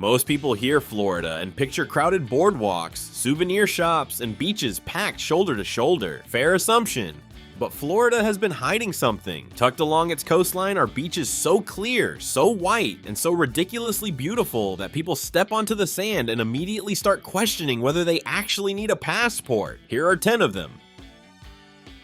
Most people hear Florida and picture crowded boardwalks, souvenir shops, and beaches packed shoulder to shoulder. Fair assumption. But Florida has been hiding something. Tucked along its coastline are beaches so clear, so white, and so ridiculously beautiful that people step onto the sand and immediately start questioning whether they actually need a passport. Here are 10 of them.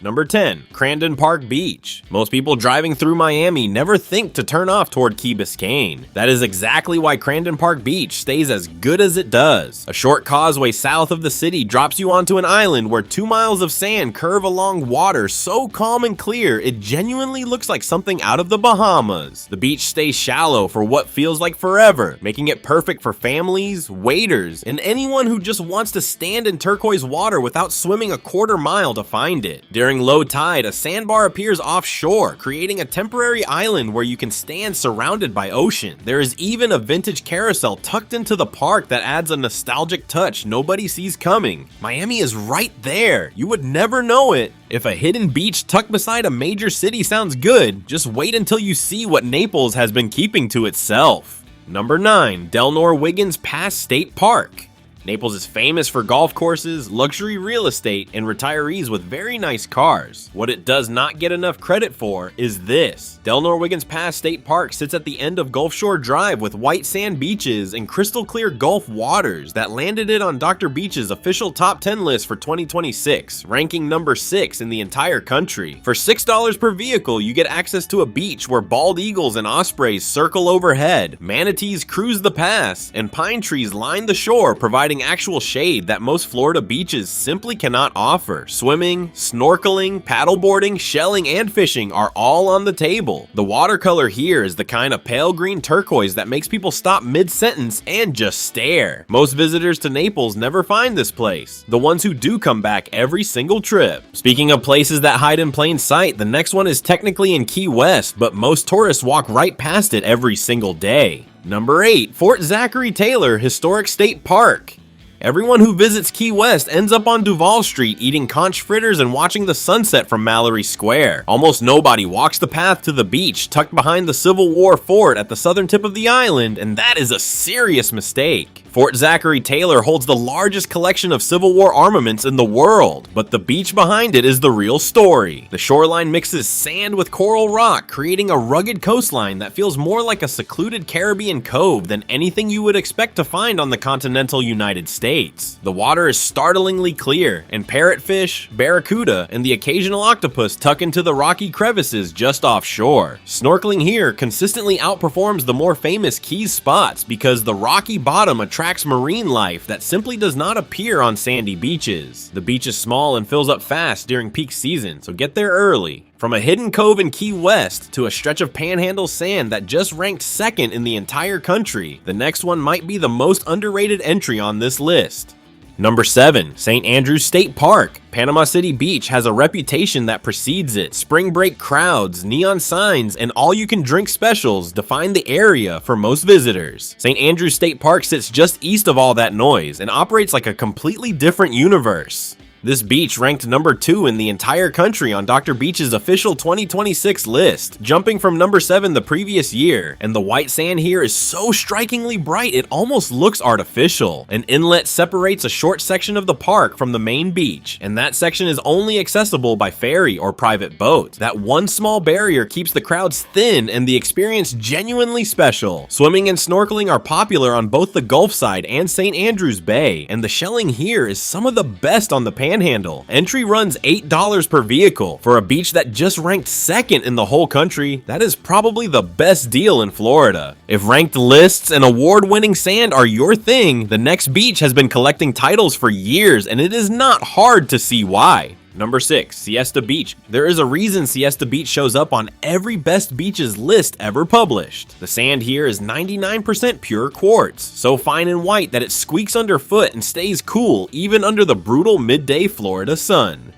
Number 10. Crandon Park Beach. Most people driving through Miami never think to turn off toward Key Biscayne. That is exactly why Crandon Park Beach stays as good as it does. A short causeway south of the city drops you onto an island where 2 miles of sand curve along water so calm and clear it genuinely looks like something out of the Bahamas. The beach stays shallow for what feels like forever, making it perfect for families, waders, and anyone who just wants to stand in turquoise water without swimming a quarter mile to find it. During low tide, a sandbar appears offshore, creating a temporary island where you can stand surrounded by ocean. There is even a vintage carousel tucked into the park that adds a nostalgic touch nobody sees coming. Miami is right there. You would never know it. If a hidden beach tucked beside a major city sounds good, just wait until you see what Naples has been keeping to itself. Number 9. Delnor-Wiggins Pass State Park. Naples is famous for golf courses, luxury real estate, and retirees with very nice cars. What it does not get enough credit for is this. Delnor-Wiggins Pass State Park sits at the end of Gulf Shore Drive with white sand beaches and crystal clear Gulf waters that landed it on Dr. Beach's official top 10 list for 2026, ranking number 6 in the entire country. For $6 per vehicle, you get access to a beach where bald eagles and ospreys circle overhead, manatees cruise the pass, and pine trees line the shore, providing actual shade that most Florida beaches simply cannot offer. Swimming, snorkeling, paddleboarding, shelling, and fishing are all on the table. The watercolor here is the kind of pale green turquoise that makes people stop mid-sentence and just stare. Most visitors to Naples never find this place. The ones who do come back every single trip. Speaking of places that hide in plain sight, the next one is technically in Key West, but most tourists walk right past it every single day. Number 8. Fort Zachary Taylor Historic State Park. Everyone who visits Key West ends up on Duval Street eating conch fritters and watching the sunset from Mallory Square. Almost nobody walks the path to the beach tucked behind the Civil War fort at the southern tip of the island, and that is a serious mistake. Fort Zachary Taylor holds the largest collection of Civil War armaments in the world, but the beach behind it is the real story. The shoreline mixes sand with coral rock, creating a rugged coastline that feels more like a secluded Caribbean cove than anything you would expect to find on the continental United States. The water is startlingly clear, and parrotfish, barracuda, and the occasional octopus tuck into the rocky crevices just offshore. Snorkeling here consistently outperforms the more famous Keys spots because the rocky bottom attracts marine life that simply does not appear on sandy beaches. The beach is small and fills up fast during peak season, so get there early. From a hidden cove in Key West to a stretch of Panhandle sand that just ranked second in the entire country, the next one might be the most underrated entry on this list. Number 7. St. Andrews State Park. Panama City Beach has a reputation that precedes it. Spring break crowds, neon signs, and all-you-can-drink specials define the area for most visitors. St. Andrews State Park sits just east of all that noise and operates like a completely different universe. This beach ranked number 2 in the entire country on Dr. Beach's official 2026 list, jumping from number 7 the previous year, and the white sand here is so strikingly bright it almost looks artificial. An inlet separates a short section of the park from the main beach, and that section is only accessible by ferry or private boat. That one small barrier keeps the crowds thin and the experience genuinely special. Swimming and snorkeling are popular on both the Gulf side and St. Andrews Bay, and the shelling here is some of the best on the Panhandle. Entry runs $8 per vehicle. For a beach that just ranked second in the whole country, that is probably the best deal in Florida. If ranked lists and award-winning sand are your thing, the next beach has been collecting titles for years, and it is not hard to see why. Number 6. Siesta Beach. There is a reason Siesta Beach shows up on every best beaches list ever published. The sand here is 99% pure quartz, so fine and white that it squeaks underfoot and stays cool even under the brutal midday Florida sun.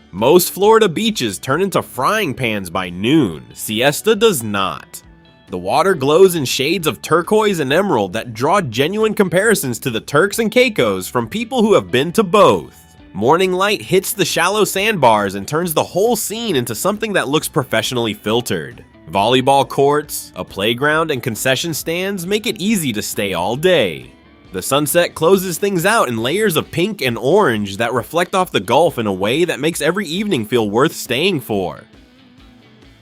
Most Florida beaches turn into frying pans by noon. Siesta does not. The water glows in shades of turquoise and emerald that draw genuine comparisons to the Turks and Caicos from people who have been to both. Morning light hits the shallow sandbars and turns the whole scene into something that looks professionally filtered. Volleyball courts, a playground, and concession stands make it easy to stay all day. The sunset closes things out in layers of pink and orange that reflect off the Gulf in a way that makes every evening feel worth staying for.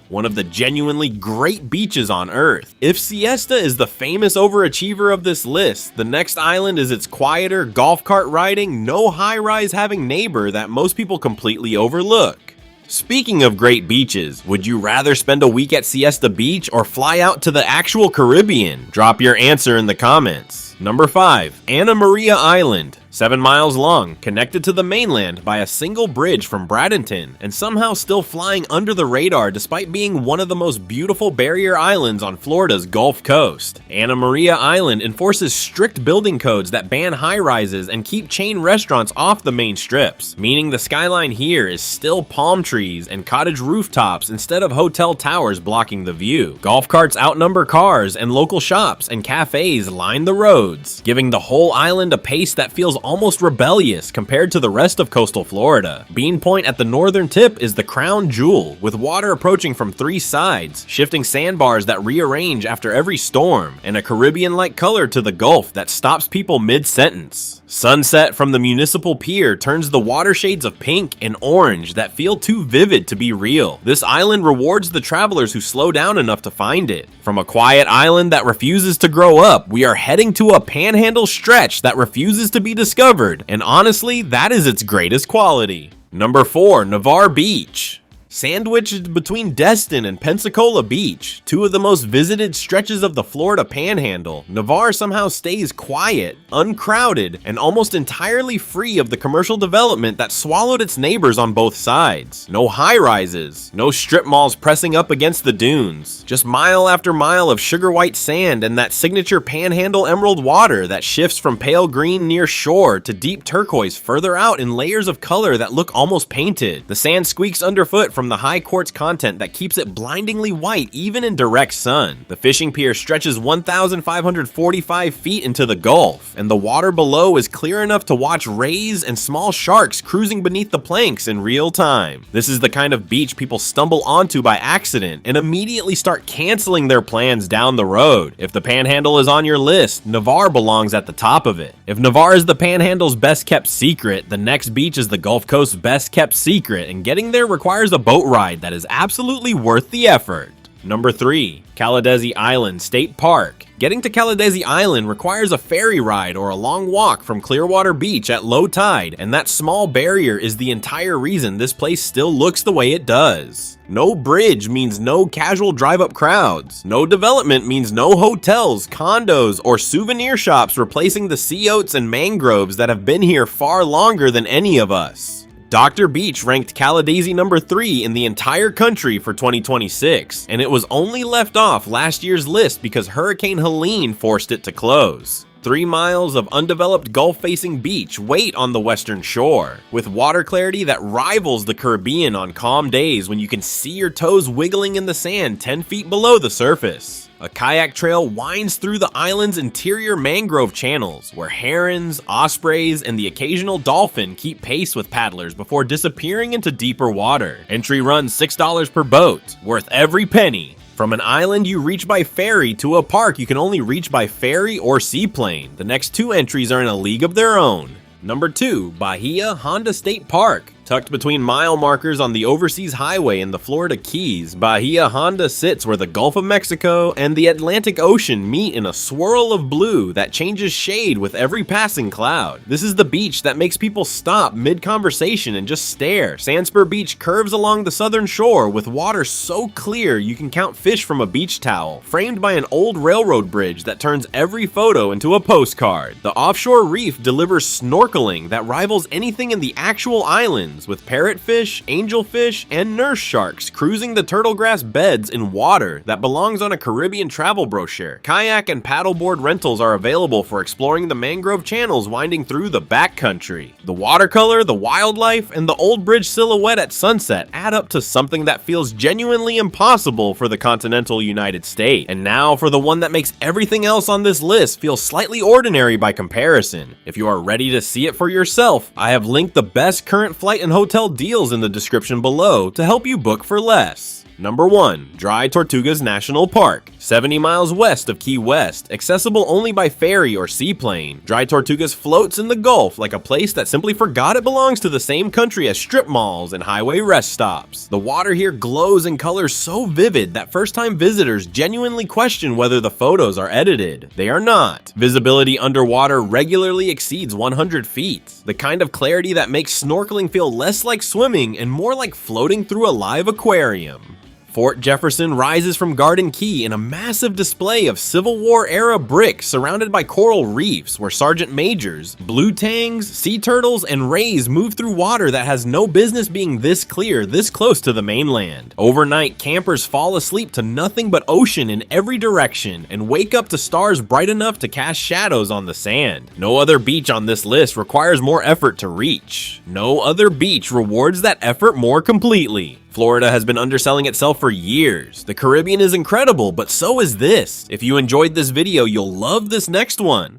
One of the genuinely great beaches on Earth. If Siesta is the famous overachiever of this list, the next island is its quieter, golf cart riding, no high-rise having neighbor that most people completely overlook. Speaking of great beaches, would you rather spend a week at Siesta Beach or fly out to the actual Caribbean? Drop your answer in the comments. Number 5. Anna Maria Island. 7 miles long, connected to the mainland by a single bridge from Bradenton, and somehow still flying under the radar despite being one of the most beautiful barrier islands on Florida's Gulf Coast. Anna Maria Island enforces strict building codes that ban high-rises and keep chain restaurants off the main strips, meaning the skyline here is still palm trees and cottage rooftops instead of hotel towers blocking the view. Golf carts outnumber cars, and local shops and cafes line the roads, giving the whole island a pace that feels almost rebellious compared to the rest of coastal Florida. Bean Point at the northern tip is the crown jewel, with water approaching from 3 sides, shifting sandbars that rearrange after every storm, and a Caribbean-like color to the Gulf that stops people mid-sentence. Sunset from the municipal pier turns the water shades of pink and orange that feel too vivid to be real. This island rewards the travelers who slow down enough to find it. From a quiet island that refuses to grow up, we are heading to a panhandle stretch that refuses to be discovered, and honestly, that is its greatest quality. Number 4. Navarre Beach. Sandwiched between Destin and Pensacola Beach, 2 of the most visited stretches of the Florida Panhandle, Navarre somehow stays quiet, uncrowded, and almost entirely free of the commercial development that swallowed its neighbors on both sides. No high-rises, no strip malls pressing up against the dunes, just mile after mile of sugar white sand and that signature Panhandle emerald water that shifts from pale green near shore to deep turquoise further out in layers of color that look almost painted. The sand squeaks underfoot from the high quartz content that keeps it blindingly white even in direct sun. The fishing pier stretches 1,545 feet into the Gulf, and the water below is clear enough to watch rays and small sharks cruising beneath the planks in real time. This is the kind of beach people stumble onto by accident and immediately start canceling their plans down the road. If the Panhandle is on your list, Navarre belongs at the top of it. If Navarre is the Panhandle's best kept secret, the next beach is the Gulf Coast's best kept secret, and getting there requires a boat ride that is absolutely worth the effort. Number 3. Caladesi Island State Park. Getting to Caladesi Island requires a ferry ride or a long walk from Clearwater Beach at low tide, and that small barrier is the entire reason this place still looks the way it does. No bridge means no casual drive-up crowds. No development means no hotels, condos, or souvenir shops replacing the sea oats and mangroves that have been here far longer than any of us. Dr. Beach ranked Caladesi number 3 in the entire country for 2026, and it was only left off last year's list because Hurricane Helene forced it to close. 3 miles of undeveloped Gulf-facing beach wait on the western shore, with water clarity that rivals the Caribbean on calm days when you can see your toes wiggling in the sand 10 feet below the surface. A kayak trail winds through the island's interior mangrove channels, where herons, ospreys, and the occasional dolphin keep pace with paddlers before disappearing into deeper water. Entry runs $6 per boat, worth every penny. From an island you reach by ferry to a park you can only reach by ferry or seaplane. The next 2 entries are in a league of their own. Number 2. Bahia Honda State Park. Tucked between mile markers on the overseas highway in the Florida Keys, Bahia Honda sits where the Gulf of Mexico and the Atlantic Ocean meet in a swirl of blue that changes shade with every passing cloud. This is the beach that makes people stop mid-conversation and just stare. Sandspur Beach curves along the southern shore with water so clear you can count fish from a beach towel, framed by an old railroad bridge that turns every photo into a postcard. The offshore reef delivers snorkeling that rivals anything in the actual islands, with parrotfish, angelfish, and nurse sharks cruising the turtlegrass beds in water that belongs on a Caribbean travel brochure. Kayak and paddleboard rentals are available for exploring the mangrove channels winding through the backcountry. The watercolor, the wildlife, and the old bridge silhouette at sunset add up to something that feels genuinely impossible for the continental United States. And now for the one that makes everything else on this list feel slightly ordinary by comparison. If you are ready to see it for yourself, I have linked the best current flight and hotel deals in the description below to help you book for less. Number 1. Dry Tortugas National Park. 70 miles west of Key West, accessible only by ferry or seaplane. Dry Tortugas floats in the Gulf like a place that simply forgot it belongs to the same country as strip malls and highway rest stops. The water here glows in colors so vivid that first-time visitors genuinely question whether the photos are edited. They are not. Visibility underwater regularly exceeds 100 feet, the kind of clarity that makes snorkeling feel less like swimming and more like floating through a live aquarium. Fort Jefferson rises from Garden Key in a massive display of Civil War-era bricks surrounded by coral reefs where sergeant majors, blue tangs, sea turtles, and rays move through water that has no business being this clear this close to the mainland. Overnight, campers fall asleep to nothing but ocean in every direction and wake up to stars bright enough to cast shadows on the sand. No other beach on this list requires more effort to reach. No other beach rewards that effort more completely. Florida has been underselling itself for years. The Caribbean is incredible, but so is this. If you enjoyed this video, you'll love this next one.